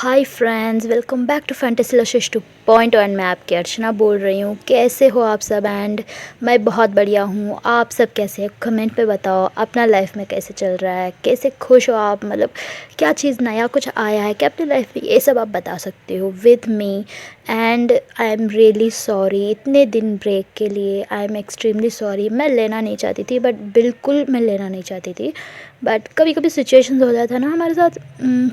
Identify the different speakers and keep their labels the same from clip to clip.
Speaker 1: Hi friends, welcome back to fantasy लशिश 2.1। मैं आपकी अर्चना बोल रही हूँ। कैसे हो आप सब? एंड मैं बहुत बढ़िया हूँ। आप सब कैसे हैं? कमेंट पे बताओ अपना लाइफ में कैसे चल रहा है, कैसे खुश हो आप, मतलब क्या चीज़ नया कुछ आया है क्या अपनी लाइफ में, ये सब आप बता सकते हो with me. And I am really sorry इतने दिन ब्रेक के लिए। I am extremely sorry. मैं लेना नहीं चाहती थी, बट बिल्कुल मैं लेना नहीं चाहती थी, बट कभी कभी सिचुएशंस हो जाता है ना हमारे साथ।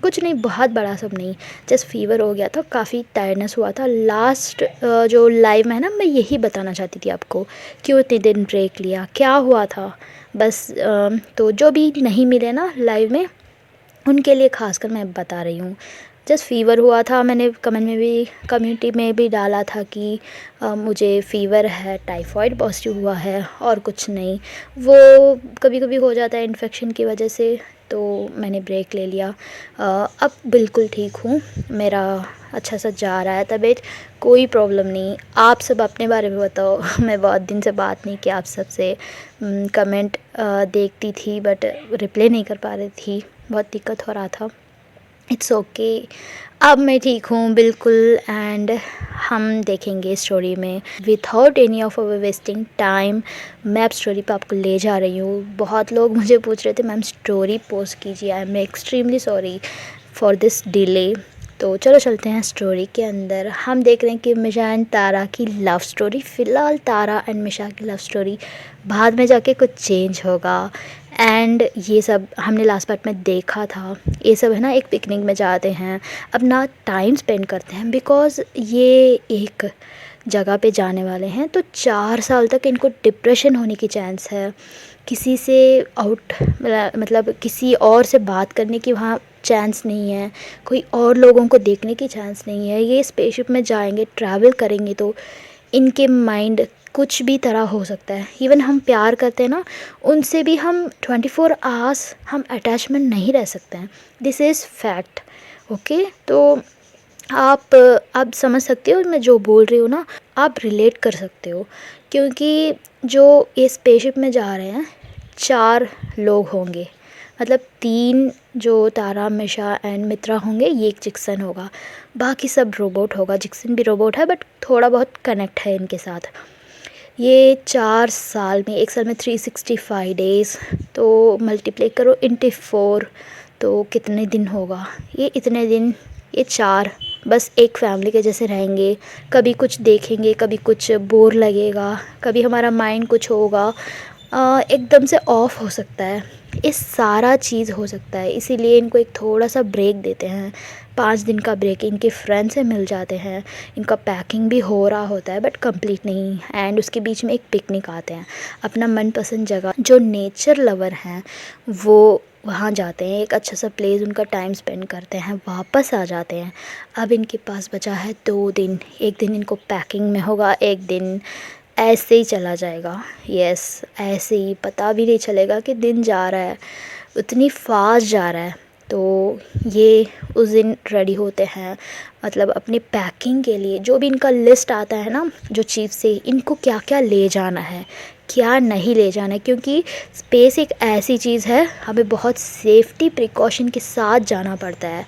Speaker 1: कुछ नहीं, बहुत बड़ा सब नहीं, जस्ट फीवर हो गया था, काफ़ी टायर्डनेस हुआ था। लास्ट जो लाइव में है ना, मैं यही बताना चाहती थी आपको, क्यों इतने दिन ब्रेक लिया, क्या हुआ था। बस तो जो भी नहीं मिले ना लाइव में, उनके लिए खासकर मैं बता रही हूँ। जस्ट फ़ीवर हुआ था। मैंने कम्युनिटी में भी डाला था कि मुझे फ़ीवर है, टाइफाइड पॉजिटिव हुआ है, और कुछ नहीं। वो कभी कभी हो जाता है इन्फेक्शन की वजह से, तो मैंने ब्रेक ले लिया। अब बिल्कुल ठीक हूँ, मेरा अच्छा सा जा रहा है तबीयत, कोई प्रॉब्लम नहीं। आप सब अपने बारे में बताओ। मैं बहुत दिन से बात नहीं की आप सब से। कमेंट देखती थी बट रिप्लाई नहीं कर पा रही थी, बहुत दिक्कत हो रहा था। इट्स ओके, अब मैं ठीक हूँ बिल्कुल। एंड हम देखेंगे स्टोरी में without any of our wasting time. मैं अब स्टोरी पे आपको ले जा रही हूँ। बहुत लोग मुझे पूछ रहे थे मैम स्टोरी पोस्ट कीजिए। I am extremely sorry for this delay. तो चलो चलते हैं स्टोरी के अंदर। हम देख रहे हैं कि मिशा एंड तारा की लव स्टोरी। फ़िलहाल तारा एंड मिशा की लव स्टोरी, बाद में जाके कुछ चेंज होगा। एंड ये सब हमने लास्ट पार्ट में देखा था। ये सब है ना, एक पिकनिक में जाते हैं, अपना टाइम स्पेंड करते हैं, बिकॉज़ ये एक जगह पे जाने वाले हैं। तो 4 साल तक इनको डिप्रेशन होने की चांस है, किसी से आउट मतलब किसी और से बात करने की वहाँ चांस नहीं है, कोई और लोगों को देखने की चांस नहीं है। ये स्पेसशिप में जाएंगे, ट्रैवल करेंगे, तो इनके माइंड कुछ भी तरह हो सकता है। इवन हम प्यार करते हैं ना, उनसे भी हम 24 आवर्स हम अटैचमेंट नहीं रह सकते हैं। This is fact. ओके, तो आप समझ सकते हो मैं जो बोल रही हूँ ना, आप रिलेट कर सकते हो। क्योंकि जो ये स्पेसशिप में जा रहे हैं, 4 लोग होंगे, मतलब 3 जो तारा मिशा एंड मित्रा होंगे, ये एक जिक्सन होगा, बाकी सब रोबोट होगा। जिक्सन भी रोबोट है बट थोड़ा बहुत कनेक्ट है इनके साथ। ये 4 साल में, एक साल में 365 डेज़, तो मल्टीप्लाई करो इंटू 4, तो कितने दिन होगा ये? इतने दिन, ये 4 बस एक फैमिली के जैसे रहेंगे। कभी कुछ देखेंगे, कभी कुछ बोर लगेगा, कभी हमारा माइंड कुछ होगा, एकदम से ऑफ हो सकता है। ये सारा चीज़ हो सकता है, इसीलिए इनको एक थोड़ा सा ब्रेक देते हैं। 5 दिन का ब्रेक इनके फ्रेंड से मिल जाते हैं। इनका पैकिंग भी हो रहा होता है बट कंप्लीट नहीं। एंड उसके बीच में एक पिकनिक आते हैं, अपना मनपसंद जगह, जो नेचर लवर हैं वो वहाँ जाते हैं। एक अच्छा सा प्लेस, उनका टाइम स्पेंड करते हैं, वापस आ जाते हैं। अब इनके पास बचा है 2 दिन। एक दिन इनको पैकिंग में होगा, एक दिन ऐसे ही चला जाएगा। यस, ऐसे ही पता भी नहीं चलेगा कि दिन जा रहा है, उतनी फास्ट जा रहा है। तो ये उस दिन रेडी होते हैं, मतलब अपनी पैकिंग के लिए। जो भी इनका लिस्ट आता है ना, जो चीज़ से इनको क्या क्या ले जाना है, क्या नहीं ले जाना है, क्योंकि स्पेस एक ऐसी चीज़ है, हमें बहुत सेफ्टी प्रिकॉशन के साथ जाना पड़ता है।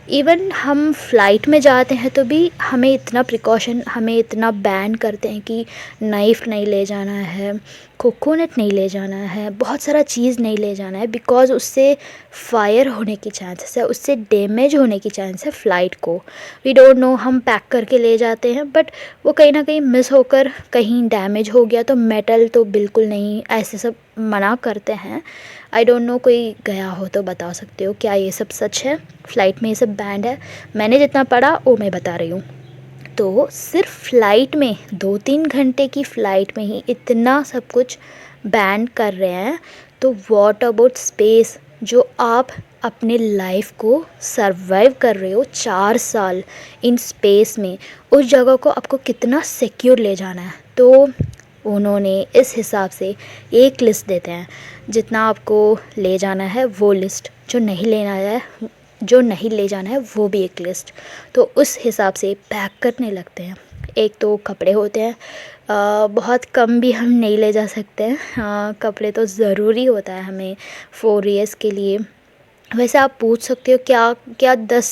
Speaker 1: इवन हम फ्लाइट में जाते हैं तो भी हमें इतना प्रिकॉशन, हमें इतना बैन करते हैं कि नाइफ़ नहीं ले जाना है, कोकोनट नहीं ले जाना है, बहुत सारा चीज़ नहीं ले जाना है, बिकॉज़ उससे फायर होने की चांसेस है, उससे डैमेज होने की चांस है फ़्लाइट को। वी डोंट नो, हम पैक करके ले जाते हैं बट वो कहीं ना कहीं मिस होकर कहीं डैमेज हो गया तो मेटल तो बिल्कुल नहीं, ऐसे सब मना करते हैं। आई डोंट नो, कोई गया हो तो बता सकते हो क्या ये सब सच है? फ़्लाइट में ये सब बैंड है? मैंने जितना पढ़ा वो मैं बता रही हूँ। तो सिर्फ फ़्लाइट में, 2-3 घंटे की फ़्लाइट में ही इतना सब कुछ बैन कर रहे हैं, तो व्हाट अबाउट स्पेस, जो आप अपने लाइफ को सरवाइव कर रहे हो 4 साल इन स्पेस में, उस जगह को आपको कितना सिक्योर ले जाना है। तो उन्होंने इस हिसाब से एक लिस्ट देते हैं, जितना आपको ले जाना है वो लिस्ट, जो नहीं लेना है, जो नहीं ले जाना है वो भी एक लिस्ट। तो उस हिसाब से पैक करने लगते हैं। एक तो कपड़े होते हैं, बहुत कम भी हम नहीं ले जा सकते हैं। कपड़े तो ज़रूरी होता है हमें 4 ईयर्स के लिए। वैसे आप पूछ सकते हो क्या क्या 10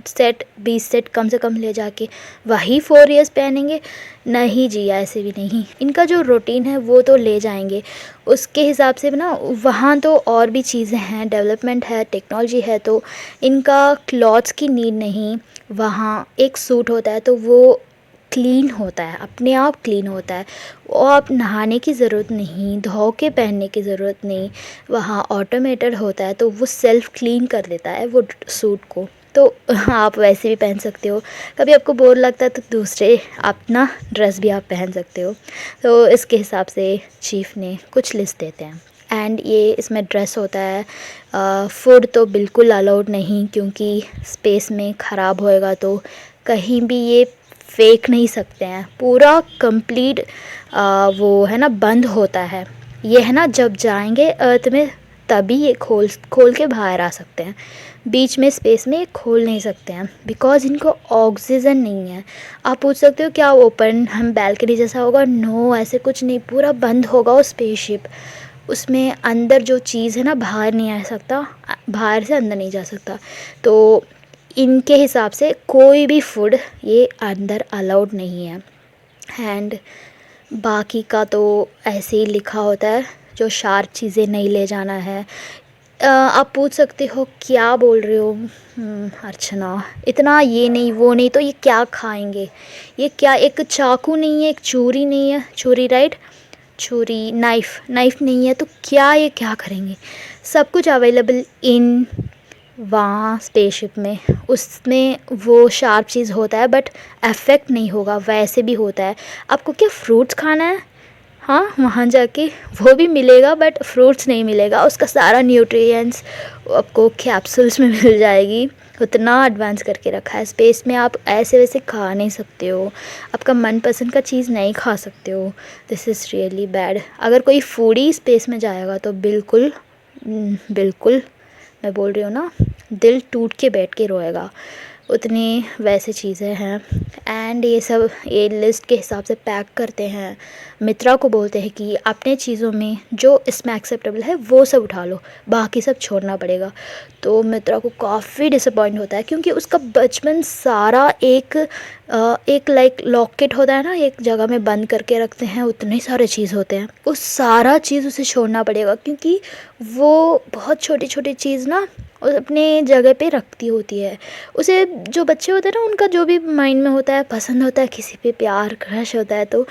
Speaker 1: सेट 20 सेट कम से कम ले जाके वही 4 इयर्स पहनेंगे? नहीं जी, ऐसे भी नहीं। इनका जो रूटीन है वो तो ले जाएंगे, उसके हिसाब से ना वहाँ तो और भी चीज़ें हैं, डेवलपमेंट है, टेक्नोलॉजी है, तो इनका क्लॉथ्स की नीड नहीं। वहाँ एक सूट होता है तो वो क्लीन होता है, अपने आप क्लीन होता है, और आप नहाने की ज़रूरत नहीं, धो के पहनने की ज़रूरत नहीं। वहाँ ऑटोमेटेड होता है तो वो सेल्फ़ क्लीन कर देता है वो सूट को। तो आप वैसे भी पहन सकते हो, कभी आपको बोर लगता है तो दूसरे अपना ड्रेस भी आप पहन सकते हो। तो इसके हिसाब से चीफ़ ने कुछ लिस्ट देते हैं, एंड ये इसमें ड्रेस होता है। फूड तो बिल्कुल अलाउड नहीं, क्योंकि स्पेस में ख़राब होएगा तो कहीं भी ये फेंक नहीं सकते हैं, पूरा कंप्लीट वो है ना बंद होता है। ये है ना जब जाएंगे अर्थ में तभी ये खोल खोल के बाहर आ सकते हैं, बीच में स्पेस में ये खोल नहीं सकते हैं, बिकॉज़ इनको ऑक्सीजन नहीं है। आप पूछ सकते हो क्या ओपन हम बैल्कनी जैसा होगा? नो, ऐसे कुछ नहीं, पूरा बंद होगा वो स्पेसशिप। उसमें अंदर जो चीज़ है ना बाहर नहीं आ सकता, बाहर से अंदर नहीं जा सकता। तो इनके हिसाब से कोई भी फूड ये अंदर अलाउड नहीं है। एंड बाकी का तो ऐसे ही लिखा होता है, जो शार्प चीज़ें नहीं ले जाना है। आप पूछ सकते हो क्या बोल रहे हो अर्चना, इतना ये नहीं वो नहीं तो ये क्या खाएंगे? ये क्या एक चाकू नहीं है, एक छुरी नहीं है, छुरी राइट, छुरी नाइफ़ नहीं है, तो क्या ये क्या करेंगे? सब कुछ अवेलेबल इन वहाँ स्पेसशिप में, उसमें वो शार्प चीज़ होता है बट अफेक्ट नहीं होगा, वैसे भी होता है। आपको क्या फ्रूट्स खाना है? हाँ, वहाँ जाके वो भी मिलेगा बट फ्रूट्स नहीं मिलेगा, उसका सारा न्यूट्रिएंट्स आपको कैप्सूल्स में मिल जाएगी। उतना एडवांस करके रखा है स्पेस में, आप ऐसे वैसे खा नहीं सकते हो, आपका मनपसंद का चीज़ नहीं खा सकते हो। This is really bad. अगर कोई फूडी स्पेस में जाएगा तो बिल्कुल बिल्कुल, मैं बोल रही हूँ ना, दिल टूट के बैठ के रोएगा, उतनी वैसे चीज़ें हैं। एंड ये सब ये लिस्ट के हिसाब से पैक करते हैं। मित्रा को बोलते हैं कि अपने चीज़ों में जो इसमें एक्सेप्टेबल है वो सब उठा लो, बाकी सब छोड़ना पड़ेगा। तो मित्रा को काफ़ी डिसअपॉइंट होता है, क्योंकि उसका बचपन सारा एक लाइक लॉकेट होता है ना, एक जगह में बंद करके रखते हैं, उतने सारे चीज़ होते हैं, वो सारा चीज़ उसे छोड़ना पड़ेगा, क्योंकि वो बहुत छोटी छोटी चीज़ ना अपने जगह पे रखती होती है। उसे जो बच्चे होते हैं ना, उनका जो भी माइंड में होता है, पसंद होता है, किसी पे प्यार क्रश होता है तो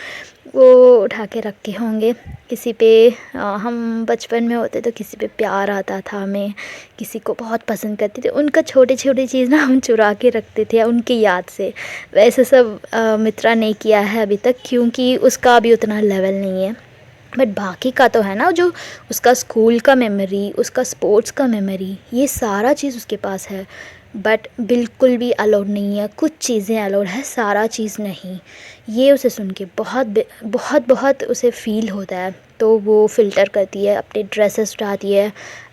Speaker 1: वो उठा के रखे होंगे। किसी पे हम बचपन में होते तो किसी पे प्यार आता था, हमें किसी को बहुत पसंद करते थे, उनका छोटे छोटे चीज़ ना हम चुरा के रखते थे उनकी याद से। वैसे सब मित्रा ने किया है अभी तक, क्योंकि उसका अभी उतना लेवल नहीं है। बट बाकी का तो है ना, जो उसका स्कूल का मेमोरी, उसका स्पोर्ट्स का मेमोरी, ये सारा चीज़ उसके पास है। बट बिल्कुल भी अलाउड नहीं है, कुछ चीज़ें अलाउड है, सारा चीज़ नहीं। ये उसे सुन के बहुत बहुत उसे फ़ील होता है, तो वो फ़िल्टर करती है, अपने ड्रेसेस उठाती है,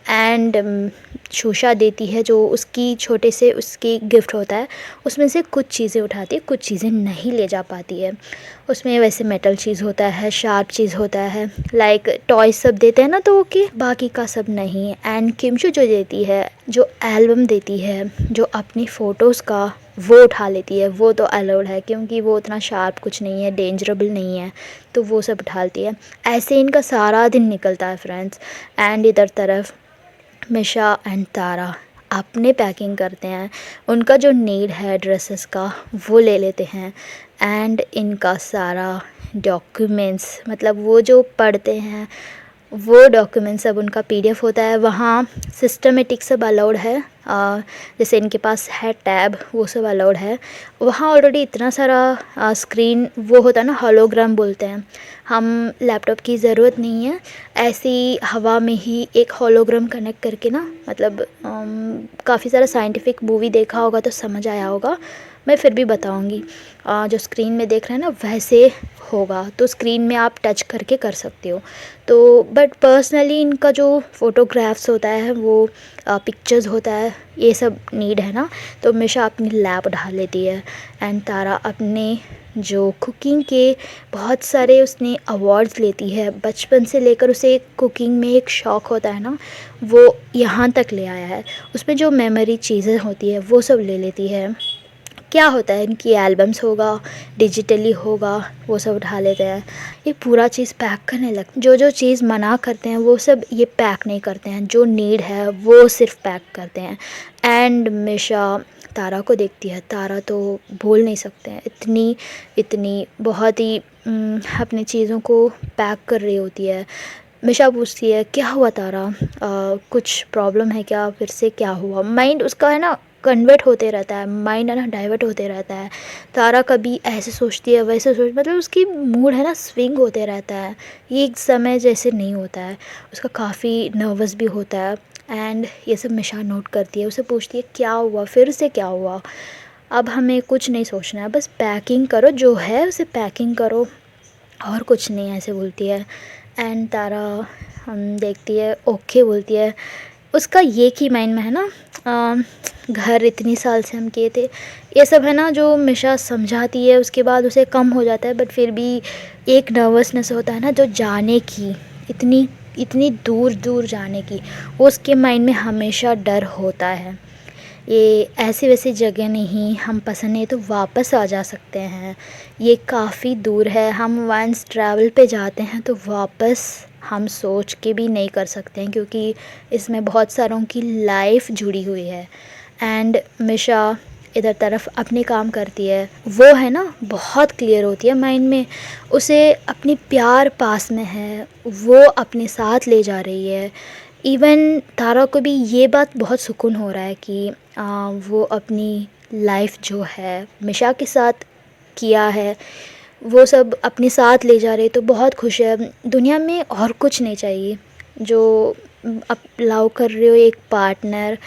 Speaker 1: एंड शूशा देती है जो उसकी छोटे से उसकी गिफ्ट होता है, उसमें से कुछ चीज़ें उठाती है, कुछ चीज़ें नहीं ले जा पाती है। उसमें वैसे मेटल चीज़ होता है, शार्प चीज़ होता है, लाइक टॉयज सब देते हैं ना, तो ओके, बाकी का सब नहीं। एंड किमशु जो देती है, जो एल्बम देती है, जो अपनी फ़ोटोज़ का, वो उठा लेती है, वो तो अलाउड है, क्योंकि वो उतना शार्प कुछ नहीं है, डेंजरेबल नहीं है, तो वो सब उठाती है। ऐसे इनका सारा दिन निकलता है फ्रेंड्स। एंड इधर तरफ मिशा एंड तारा अपने पैकिंग करते हैं, उनका जो नीड है ड्रेसेस का वो ले लेते हैं। एंड इनका सारा डॉक्यूमेंट्स, मतलब वो जो पढ़ते हैं वो डॉक्यूमेंट्स सब उनका पीडीएफ होता है, वहाँ सिस्टमेटिक सब अलाउड है। जैसे इनके पास है टैब, वो सब अलाउड है। वहाँ ऑलरेडी इतना सारा स्क्रीन वो होता है ना, होलोग्राम बोलते हैं, हम लैपटॉप की ज़रूरत नहीं है। ऐसी हवा में ही एक होलोग्राम कनेक्ट करके ना, मतलब काफ़ी सारा साइंटिफिक मूवी देखा होगा तो समझ आया होगा। मैं फिर भी बताऊंगी। जो स्क्रीन में देख रहे हैं ना वैसे होगा, तो स्क्रीन में आप टच करके कर सकते हो। तो बट पर्सनली इनका जो फ़ोटोग्राफ्स होता है वो पिक्चर्स होता है, ये सब नीड है ना, तो हमेशा अपनी लैब उठा लेती है। एंड तारा अपने जो कुकिंग के बहुत सारे उसने अवार्ड्स लेती है, बचपन से लेकर उसे कुकिंग में एक शौक़ होता है ना, वो यहाँ तक ले आया है। उसमें जो मेमोरी चीज़ें होती है वो सब ले लेती है। क्या होता है इनकी एल्बम्स होगा, डिजिटली होगा, वो सब उठा लेते हैं। ये पूरा चीज़ पैक करने लगते, जो चीज़ मना करते हैं वो सब ये पैक नहीं करते हैं, जो नीड है वो सिर्फ पैक करते हैं। एंड मिशा तारा को देखती है, तारा तो बोल नहीं सकते हैं, इतनी इतनी बहुत ही अपनी चीज़ों को पैक कर रही होती है। मिशा पूछती है क्या हुआ तारा, कुछ प्रॉब्लम है क्या, फिर से क्या हुआ। माइंड उसका है ना कन्वर्ट होते रहता है, माइंड है ना डाइवर्ट होते रहता है। तारा कभी ऐसे सोचती है वैसे सोच, मतलब उसकी मूड है ना स्विंग होते रहता है, एक समय जैसे नहीं होता है। उसका काफ़ी नर्वस भी होता है। एंड ये सब मिशा नोट करती है, उसे पूछती है क्या हुआ, फिर से क्या हुआ। अब हमें कुछ नहीं सोचना है, बस पैकिंग करो, जो है उसे पैकिंग करो, और कुछ नहीं, ऐसे बोलती है। एंड तारा हम देखती है, ओके बोलती है। उसका ये की माइंड में है ना, घर इतनी साल से हम किए थे, ये सब है ना जो मिशा समझाती है, उसके बाद उसे कम हो जाता है। बट फिर भी एक नर्वसनेस होता है ना जो जाने की, इतनी इतनी दूर दूर जाने की, वो उसके माइंड में हमेशा डर होता है। ये ऐसी वैसी जगह नहीं, हम पसंद नहीं तो वापस आ जा सकते हैं, ये काफ़ी दूर है, हम वंस ट्रैवल पे जाते हैं तो वापस हम सोच के भी नहीं कर सकते हैं, क्योंकि इसमें बहुत सारों की लाइफ जुड़ी हुई है। एंड मिशा इधर तरफ अपने काम करती है, वो है ना बहुत क्लियर होती है माइंड में, उसे अपनी प्यार पास में है, वो अपने साथ ले जा रही है। इवन तारा को भी ये बात बहुत सुकून हो रहा है कि वो अपनी लाइफ जो है मिशा के साथ किया है वो सब अपने साथ ले जा रहे, तो बहुत खुश है। दुनिया में और कुछ नहीं चाहिए। जो आप लव कर रहे हो, एक पार्टनर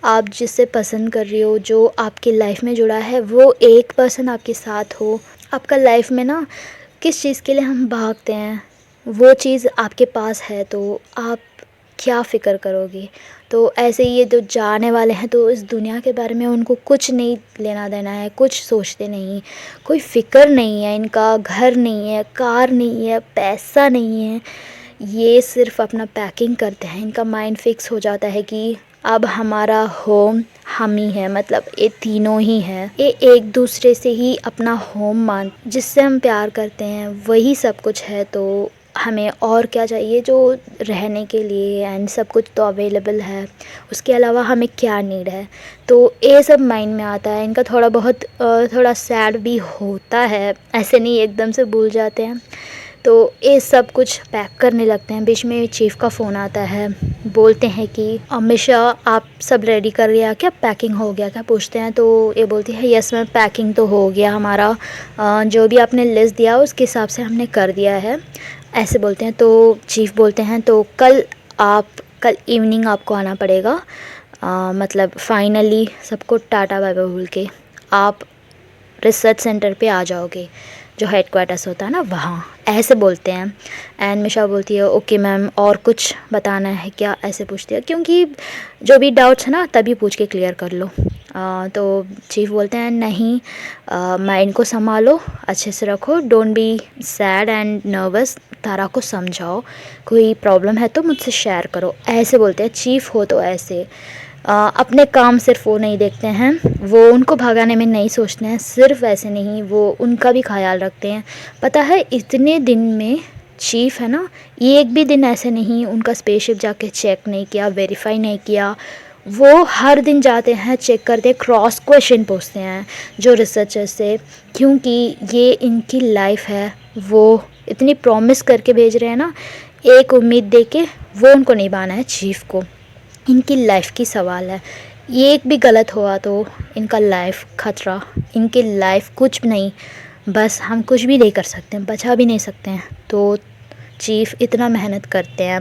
Speaker 1: आप जिससे पसंद कर रही हो, जो आपकी लाइफ में जुड़ा है, वो एक पर्सन आपके साथ हो। आपका लाइफ में ना किस चीज़ के लिए हम भागते हैं, वो चीज़ आपके पास है, तो आप क्या फ़िक्र करोगे। तो ऐसे ही ये जो जाने वाले हैं, तो इस दुनिया के बारे में उनको कुछ नहीं लेना देना है, कुछ सोचते नहीं, कोई फ़िक्र नहीं है, इनका घर नहीं है, कार नहीं है, पैसा नहीं है, ये सिर्फ अपना पैकिंग करते हैं। इनका माइंड फिक्स हो जाता है कि अब हमारा होम हम ही है, मतलब ये तीनों ही हैं, ये एक दूसरे से ही अपना होम मान, जिससे हम प्यार करते हैं वही सब कुछ है। तो हमें और क्या चाहिए, जो रहने के लिए एंड सब कुछ तो अवेलेबल है, उसके अलावा हमें क्या नीड है। तो ये सब माइंड में आता है। इनका थोड़ा बहुत थोड़ा सैड भी होता है, ऐसे नहीं एकदम से भूल जाते हैं। तो ये सब कुछ पैक करने लगते हैं। बीच में चीफ का फ़ोन आता है, बोलते हैं कि मिशा आप सब रेडी कर लिया क्या, पैकिंग हो गया क्या, पूछते हैं। तो ये बोलती है यस मैम, पैकिंग तो हो गया हमारा, जो भी आपने लिस्ट दिया उसके हिसाब से हमने कर दिया है, ऐसे बोलते हैं। तो चीफ बोलते हैं तो कल इवनिंग आपको आना पड़ेगा, मतलब फाइनली सबको टाटा बाय बाय बोल के आप रिसर्च सेंटर पे आ जाओगे, जो हेडक्वार्टर्स होता है ना वहाँ, ऐसे बोलते हैं। एंड मिशा बोलती है ओके मैम, और कुछ बताना है क्या, ऐसे पूछती है, क्योंकि जो भी डाउट्स है ना तभी पूछ के क्लियर कर लो। तो चीफ बोलते हैं नहीं, माइंड को संभालो, अच्छे से रखो, don't be sad and nervous, Tara को समझाओ, कोई प्रॉब्लम है तो मुझसे शेयर करो, ऐसे बोलते हैं। चीफ हो तो ऐसे अपने काम सिर्फ वो नहीं देखते हैं, वो उनको भगाने में नहीं सोचते हैं, सिर्फ ऐसे नहीं, वो उनका भी ख्याल रखते हैं। पता है इतने दिन में चीफ है ना, एक भी दिन ऐसे नहीं उनका स्पेसशिप जाके चेक नहीं किया, वेरीफाई नहीं किया। वो हर दिन जाते हैं, चेक करते हैं, क्रॉस क्वेश्चन पूछते हैं जो रिसर्चर से, क्योंकि ये इनकी लाइफ है। वो इतनी प्रॉमिस करके भेज रहे हैं ना, एक उम्मीद दे के वो उनको निभाना है चीफ को। इनकी लाइफ की सवाल है, ये एक भी गलत हुआ तो इनका लाइफ खतरा, इनकी लाइफ कुछ नहीं, बस हम कुछ भी नहीं कर सकते हैं, बचा भी नहीं सकते हैं। तो चीफ इतना मेहनत करते हैं,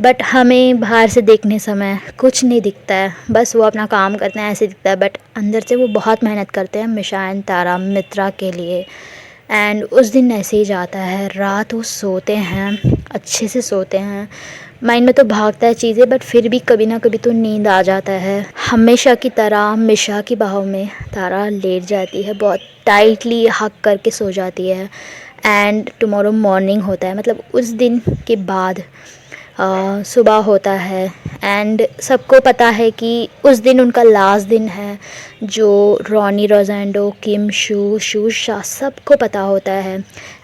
Speaker 1: बट हमें बाहर से देखने समय कुछ नहीं दिखता है, बस वो अपना काम करते हैं ऐसे दिखता है, बट अंदर से वो बहुत मेहनत करते हैं मिशा एंड तारा मित्रा के लिए। एंड उस दिन ऐसे ही जाता है, रात वो सोते हैं, अच्छे से सोते हैं, माइंड में तो भागता है चीज़ें, बट फिर भी कभी ना कभी तो नींद आ जाता है। हमेशा की तरह मिशा की बाहों में तारा लेट जाती है, बहुत टाइटली हग करके सो जाती है। एंड टुमारो मॉर्निंग होता है, मतलब उस दिन के बाद सुबह होता है। एंड सबको पता है कि उस दिन उनका लास्ट दिन है, जो रॉनी रोजेंडो, किम शू शाह सबको पता होता है।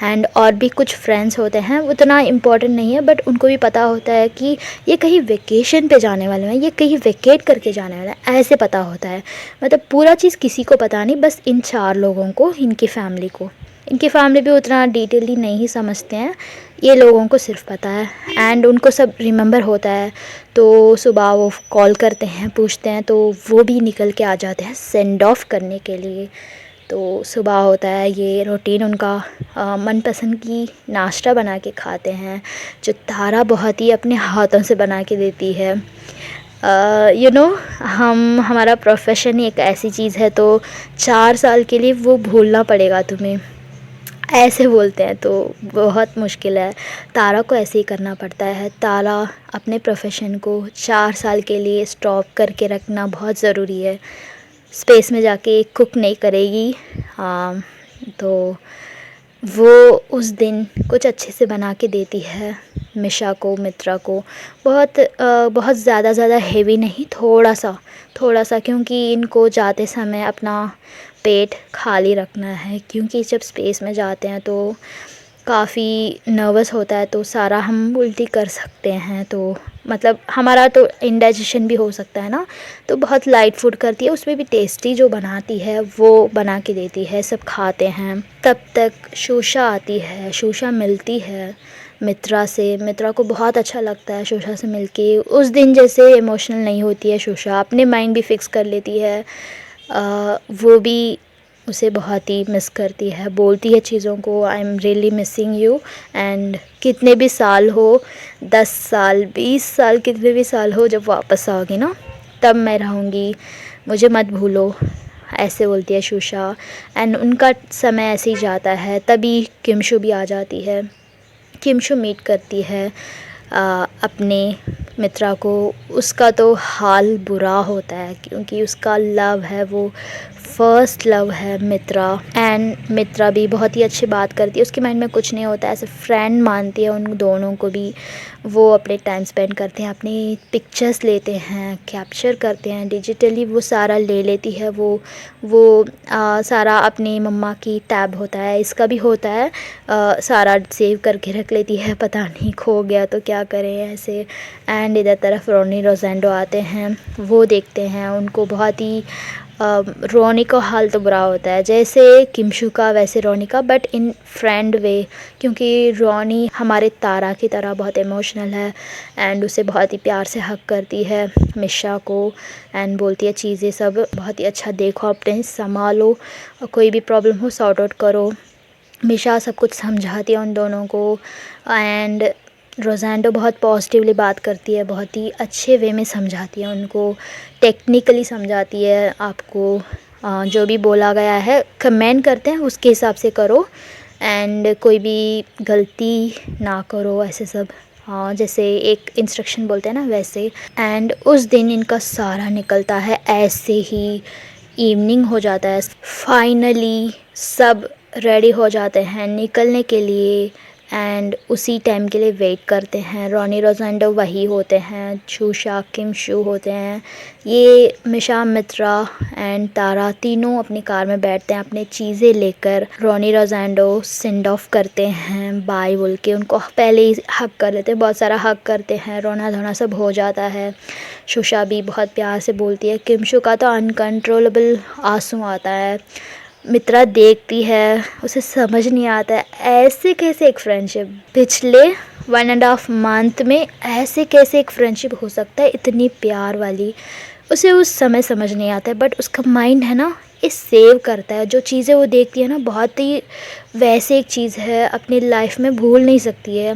Speaker 1: एंड और भी कुछ फ्रेंड्स होते हैं, उतना इम्पोर्टेंट नहीं है, बट उनको भी पता होता है कि ये कहीं वेकेशन पे जाने वाले हैं, ये कहीं वेकेट करके जाने वाले हैं, ऐसे पता होता है। मतलब पूरा चीज़ किसी को पता नहीं, बस इन 4 लोगों को, इनकी फैमिली को। इनकी फैमिली भी उतना डिटेली नहीं समझते हैं, ये लोगों को सिर्फ पता है। एंड उनको सब रिमेंबर होता है, तो सुबह वो कॉल करते हैं, पूछते हैं, तो वो भी निकल के आ जाते हैं सेंड ऑफ करने के लिए। तो सुबह होता है, ये रूटीन उनका मनपसंद की नाश्ता बना के खाते हैं, जो तारा बहुत ही अपने हाथों से बना के देती है। हमारा प्रोफेशन ही एक ऐसी चीज़ है, तो 4 साल के लिए वो भूलना पड़ेगा तुम्हें, ऐसे बोलते हैं, तो बहुत मुश्किल है। तारा को ऐसे ही करना पड़ता है। तारा अपने प्रोफेशन को 4 साल के लिए स्टॉप करके रखना बहुत ज़रूरी है। स्पेस में जाके कुक नहीं करेगी, तो वो उस दिन कुछ अच्छे से बना के देती है मिशा को, मित्रा को। बहुत ज़्यादा हेवी नहीं, थोड़ा सा, क्योंकि इनको जाते समय अपना पेट खाली रखना है, क्योंकि जब स्पेस में जाते हैं तो काफ़ी नर्वस होता है, तो सारा हम उल्टी कर सकते हैं, तो मतलब हमारा तो इंडाइजेशन भी हो सकता है ना। तो बहुत लाइट फूड करती है, उसमें भी टेस्टी जो बनाती है वो बना के देती है, सब खाते हैं। तब तक शूशा आती है, शूशा मिलती है मित्रा से। मित्रा को बहुत अच्छा लगता है शूशा से मिलके। उस दिन जैसे इमोशनल नहीं होती है शूशा, अपने माइंड भी फिक्स कर लेती है। वो भी उसे बहुत ही मिस करती है, बोलती है चीज़ों को, I am really missing you. And कितने भी साल हो, 10 साल 20 साल कितने भी साल हो, जब वापस आओगी ना तब मैं रहूँगी, मुझे मत भूलो, ऐसे बोलती है शूशा। एंड उनका समय ऐसे ही जाता है, तभी किमशु भी आ जाती है। किमशु मीट करती है अपने मित्रा को। उसका तो हाल बुरा होता है, क्योंकि उसका लव है, वो फर्स्ट लव है मित्रा। एंड मित्रा भी बहुत ही अच्छी बात करती है, उसके माइंड में कुछ नहीं होता है, ऐसे फ्रेंड मानती है उन दोनों को भी। वो अपने टाइम स्पेंड करते हैं, अपनी पिक्चर्स लेते हैं, कैप्चर करते हैं डिजिटली, वो सारा ले लेती है। वो सारा अपनी मम्मा की टैब होता है, इसका भी होता है, सारा सेव करके रख लेती है, पता नहीं खो गया तो क्या करें ऐसे। एंड इधर तरफ रॉनी रोजेंडो आते हैं, वो देखते हैं उनको। बहुत ही रोनी का हाल तो बुरा होता है, जैसे किमशु का वैसे रोनी का, बट इन फ्रेंड वे, क्योंकि रोनी हमारे तारा की तरह बहुत इमोशनल है। एंड उसे बहुत ही प्यार से हक करती है मिशा को, एंड बोलती है चीज़ें सब बहुत ही अच्छा देखो, अपने संभालो, कोई भी प्रॉब्लम हो सॉर्ट आउट करो। मिशा सब कुछ समझाती है उन दोनों को। एंड रोजेंडो बहुत पॉजिटिवली बात करती है, बहुत ही अच्छे वे में समझाती है उनको, टेक्निकली समझाती है। आपको जो भी बोला गया है कमेंट करते हैं उसके हिसाब से करो, एंड कोई भी गलती ना करो, ऐसे सब। हाँ, जैसे एक इंस्ट्रक्शन बोलते हैं ना वैसे। एंड उस दिन इनका सारा निकलता है ऐसे ही, इवनिंग हो जाता है, फाइनली सब रेडी हो जाते हैं निकलने के लिए। एंड उसी टाइम के लिए वेट करते हैं। रॉनी रोजेंडो वही होते हैं, शूशा किमशु होते हैं, ये मिशा, मित्रा एंड तारा तीनों अपनी कार में बैठते हैं अपने चीज़ें लेकर। रॉनी रोजेंडो सेंड ऑफ करते हैं बाय बोल के, उनको पहले ही हक कर लेते हैं, बहुत सारा हक करते हैं, रोना धोना सब हो जाता है। शूशा भी बहुत प्यार से बोलती है, किमशु का तो अनकंट्रोलेबल आंसू आता है। मित्रा देखती है, उसे समझ नहीं आता है ऐसे कैसे एक फ्रेंडशिप, पिछले 1.5 मंथ में ऐसे कैसे एक फ्रेंडशिप हो सकता है इतनी प्यार वाली। उसे उस समय समझ नहीं आता है, बट उसका माइंड है ना ये सेव करता है। जो चीज़ें वो देखती है ना, बहुत ही वैसे एक चीज़ है, अपनी लाइफ में भूल नहीं सकती है।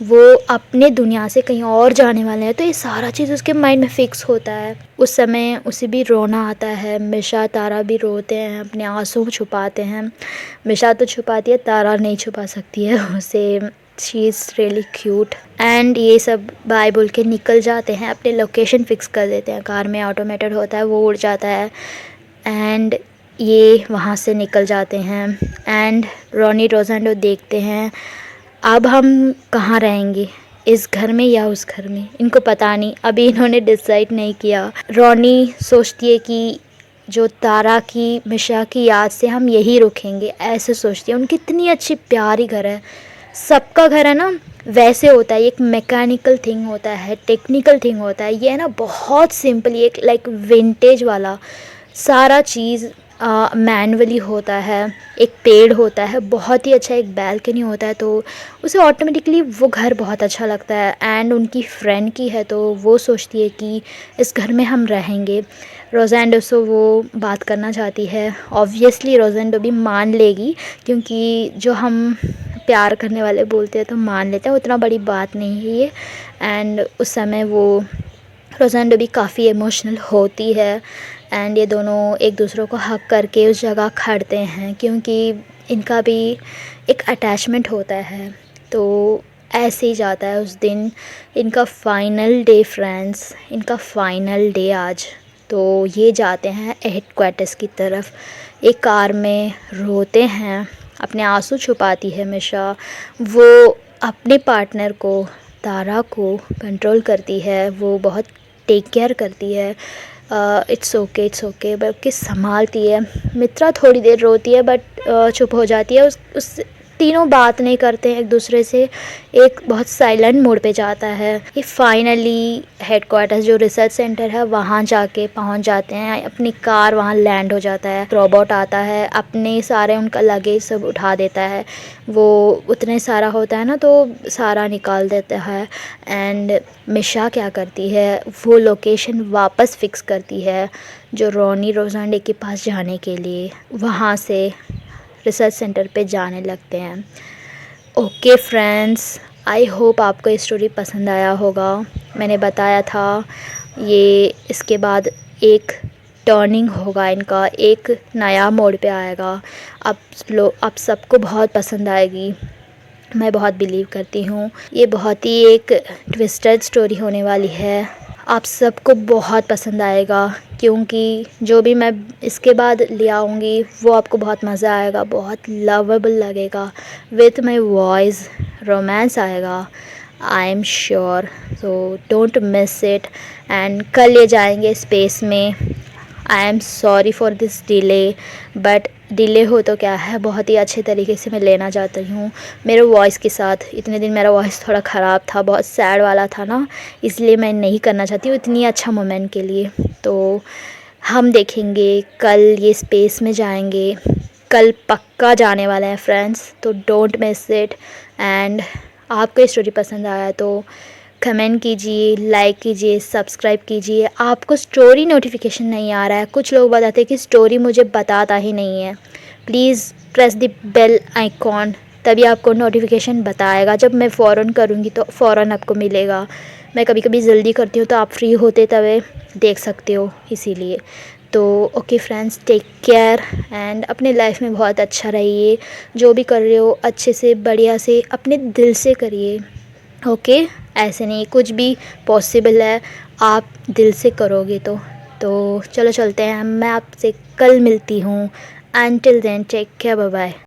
Speaker 1: वो अपने दुनिया से कहीं और जाने वाले हैं, तो ये सारा चीज़ उसके माइंड में फ़िक्स होता है। उस समय उसे भी रोना आता है, मिशा तारा भी रोते हैं, अपने आंसू छुपाते हैं। मिशा तो छुपाती है, तारा नहीं छुपा सकती है उसे। She is really cute. And ये सब बाय बोल के निकल जाते हैं, अपने लोकेशन फ़िक्स कर देते हैं। कार में ऑटोमेटेड होता है, वो उड़ जाता है एंड ये वहाँ से निकल जाते हैं। एंड रॉनी रोज़ेंडो देखते हैं, अब हम कहाँ रहेंगे, इस घर में या उस घर में, इनको पता नहीं, अभी इन्होंने डिसाइड नहीं किया। रॉनी सोचती है कि जो तारा की, मिशा की याद से हम यही रुकेंगे, ऐसे सोचती है। उनकी इतनी अच्छी प्यारी घर है। सबका घर है ना वैसे होता है, एक मैकेनिकल थिंग होता है, टेक्निकल थिंग होता है। ये है ना बहुत सिंपल, एक लाइक विंटेज वाला सारा चीज़ मैनुअली होता है। एक पेड़ होता है, बहुत ही अच्छा, एक बैल्कनी होता है, तो उसे ऑटोमेटिकली वो घर बहुत अच्छा लगता है। एंड उनकी फ्रेंड की है, तो वो सोचती है कि इस घर में हम रहेंगे। रोज़ेंडो से वो बात करना चाहती है। ऑब्वियसली रोज़ेंडो भी मान लेगी, क्योंकि जो हम प्यार करने वाले बोलते हैं तो मान लेते हैं, उतना बड़ी बात नहीं है ये। एंड उस समय वो रोज़ेंडो भी काफ़ी इमोशनल होती है एंड ये दोनों एक दूसरों को हग करके उस जगह खड़ते हैं, क्योंकि इनका भी एक अटैचमेंट होता है। तो ऐसे ही जाता है उस दिन। इनका फ़ाइनल डे फ्रेंड्स, इनका फ़ाइनल डे आज। तो ये जाते हैं हेडक्वार्टर्स की तरफ, एक कार में रोते हैं, अपने आंसू छुपाती है मिशा। वो अपने पार्टनर को, तारा को कंट्रोल करती है, वो बहुत टेक केयर करती है। इट्स ओके बल्कि संभालती है। मित्रा थोड़ी देर रोती है बट चुप हो जाती है। उस तीनों बात नहीं करते हैं एक दूसरे से, एक बहुत साइलेंट मोड पे जाता है। ये फाइनली हेडक्वार्टर्स जो रिसर्च सेंटर है वहाँ जाके पहुँच जाते हैं। अपनी कार वहाँ लैंड हो जाता है। रोबोट आता है, अपने सारे उनका लगेज सब उठा देता है। वो उतने सारा होता है ना, तो सारा निकाल देता है। एंड मिशा क्या करती है, वो लोकेशन वापस फ़िक्स करती है जो रॉनी रोज़ेंडो के पास जाने के लिए। वहाँ से रिसर्च सेंटर पे जाने लगते हैं। ओके फ्रेंड्स, आई होप आपको ये स्टोरी पसंद आया होगा। मैंने बताया था ये इसके बाद एक टर्निंग होगा इनका, एक नया मोड़ पे आएगा। आप सबको बहुत पसंद आएगी, मैं बहुत बिलीव करती हूँ। ये बहुत ही एक ट्विस्टेड स्टोरी होने वाली है, आप सबको बहुत पसंद आएगा, क्योंकि जो भी मैं इसके बाद ले आऊँगी वो आपको बहुत मज़ा आएगा, बहुत लवेबल लगेगा। विथ माई वॉइस रोमांस आएगा, I am sure. So don't miss it. And कल ले जाएंगे स्पेस में। I am sorry for this delay, but delay हो तो क्या है, बहुत ही अच्छे तरीके से मैं लेना चाहती हूँ मेरे वॉइस के साथ। इतने दिन मेरा वॉइस थोड़ा ख़राब था, बहुत सैड वाला था ना, इसलिए मैं नहीं करना चाहती हूँ इतनी अच्छा मोमेंट के लिए। तो हम देखेंगे कल, ये स्पेस में जाएंगे, कल पक्का जाने वाले हैं फ्रेंड्स, तो डोंट मिस इट। एंड आपको ये स्टोरी पसंद आया तो कमेंट कीजिए, लाइक कीजिए, सब्सक्राइब कीजिए। आपको स्टोरी नोटिफिकेशन नहीं आ रहा है, कुछ लोग बताते हैं कि स्टोरी मुझे बताता ही नहीं है। Please press the bell icon, तभी आपको नोटिफिकेशन बताएगा। जब मैं फ़ौरन करूँगी तो फ़ौरन आपको मिलेगा। मैं कभी कभी जल्दी करती हूँ तो आप फ्री होते तभी देख सकते हो, इसीलिए। तो okay friends, take care and अपने लाइफ में बहुत अच्छा रहिए। जो भी कर रहे हो अच्छे से, बढ़िया से, अपने दिल से करिए। ओके, ऐसे नहीं, कुछ भी पॉसिबल है आप दिल से करोगे तो चलो चलते हैं। मैं आपसे कल मिलती हूँ। Until then take care, bye bye.